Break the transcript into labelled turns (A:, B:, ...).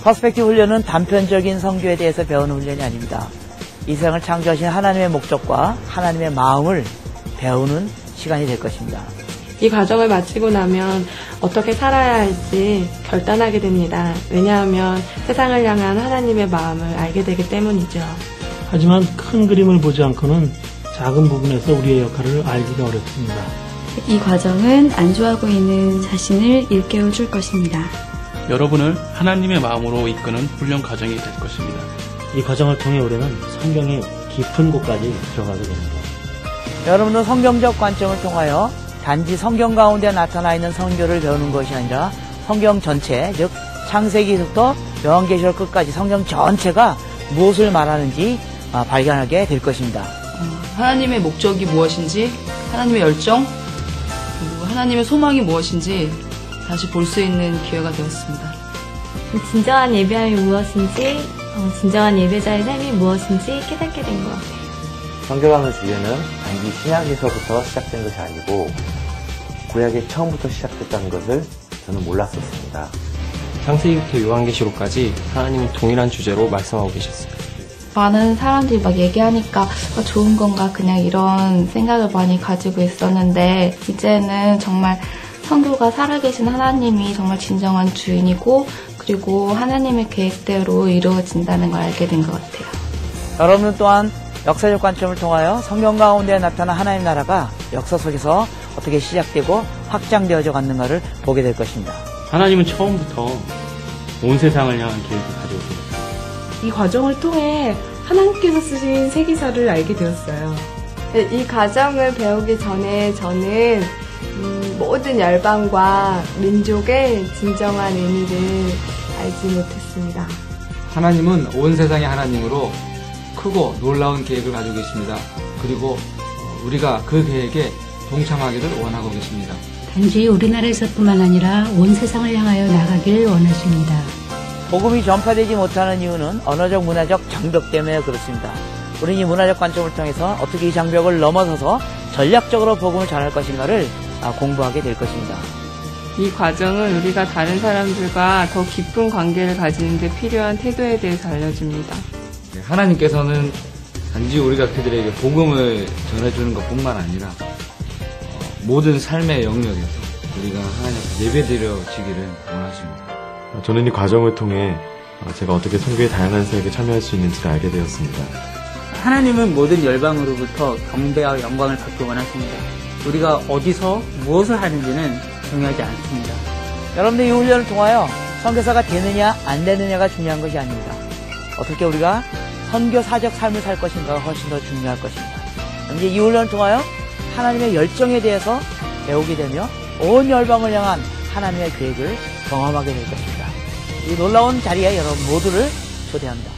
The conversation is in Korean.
A: 퍼스펙티브 훈련은 단편적인 선교에 대해서 배우는 훈련이 아닙니다. 이 세상을 창조하신 하나님의 목적과 하나님의 마음을 배우는 시간이 될 것입니다.
B: 이 과정을 마치고 나면 어떻게 살아야 할지 결단하게 됩니다. 왜냐하면 세상을 향한 하나님의 마음을 알게 되기 때문이죠.
C: 하지만 큰 그림을 보지 않고는 작은 부분에서 우리의 역할을 알기가 어렵습니다.
D: 이 과정은 안주하고 있는 자신을 일깨워 줄 것입니다.
E: 여러분을 하나님의 마음으로 이끄는 훈련 과정이 될 것입니다.
C: 이 과정을 통해 우리는 성경의 깊은 곳까지 들어가게 됩니다.
A: 여러분은 성경적 관점을 통하여 단지 성경 가운데 나타나 있는 선교를 배우는 것이 아니라 성경 전체, 즉 창세기부터 요한계시록 끝까지 성경 전체가 무엇을 말하는지 발견하게 될 것입니다.
F: 하나님의 목적이 무엇인지, 하나님의 열정, 그리고 하나님의 소망이 무엇인지 다시 볼 수 있는 기회가 되었습니다.
G: 진정한 예배함이 무엇인지, 진정한 예배자의 삶이 무엇인지 깨닫게 된 것 같아요.
H: 성경하는 주제는 단지 신약에서부터 시작된 것이 아니고 구약의 처음부터 시작됐다는 것을 저는 몰랐었습니다.
I: 창세기부터 요한계시록까지 하나님은 동일한 주제로 말씀하고 계셨어요.
J: 많은 사람들이 막 얘기하니까 좋은 건가 그냥 이런 생각을 많이 가지고 있었는데 이제는 정말 성도가 살아계신 하나님이 정말 진정한 주인이고 그리고 하나님의 계획대로 이루어진다는 걸 알게 된 것 같아요.
A: 여러분은 또한 역사적 관점을 통하여 성경 가운데 나타난 하나님 나라가 역사 속에서 어떻게 시작되고 확장되어져 갔는가를 보게 될 것입니다.
E: 하나님은 처음부터 온 세상을 향한 계획을 가지고 계셨습니다.
B: 이 과정을 통해 하나님께서 쓰신 세기사를 알게 되었어요.
K: 이 과정을 배우기 전에 저는 모든 열방과 민족의 진정한 의미를 알지 못했습니다.
L: 하나님은 온 세상의 하나님으로 크고 놀라운 계획을 가지고 계십니다. 그리고 우리가 그 계획에 동참하기를 원하고 계십니다.
M: 단지 우리나라에서뿐만 아니라 온 세상을 향하여 나가길 원하십니다.
A: 복음이 전파되지 못하는 이유는 언어적 문화적 장벽 때문에 그렇습니다. 우리는 이 문화적 관점을 통해서 어떻게 이 장벽을 넘어서서 전략적으로 복음을 전할 것인가를 공부하게 될 것입니다.
B: 이 과정은 우리가 다른 사람들과 더 깊은 관계를 가지는 데 필요한 태도에 대해서 알려줍니다.
L: 하나님께서는 단지 우리가 그들에게 복음을 전해주는 것뿐만 아니라 모든 삶의 영역에서 우리가 하나님 앞에 예배드려지기를 원하십니다.
N: 저는 이 과정을 통해 제가 어떻게 선교의 다양한 사역에 참여할 수 있는지를 알게 되었습니다.
O: 하나님은 모든 열방으로부터 경배와 영광을 받기 원하십니다. 우리가 어디서 무엇을 하는지는 중요하지 않습니다.
A: 여러분들 이 훈련을 통하여 선교사가 되느냐 안 되느냐가 중요한 것이 아닙니다. 어떻게 우리가 선교사적 삶을 살 것인가가 훨씬 더 중요할 것입니다. 이제 이 훈련을 통하여 하나님의 열정에 대해서 배우게 되며 온 열방을 향한 하나님의 계획을 경험하게 될 것입니다. 이 놀라운 자리에 여러분 모두를 초대합니다.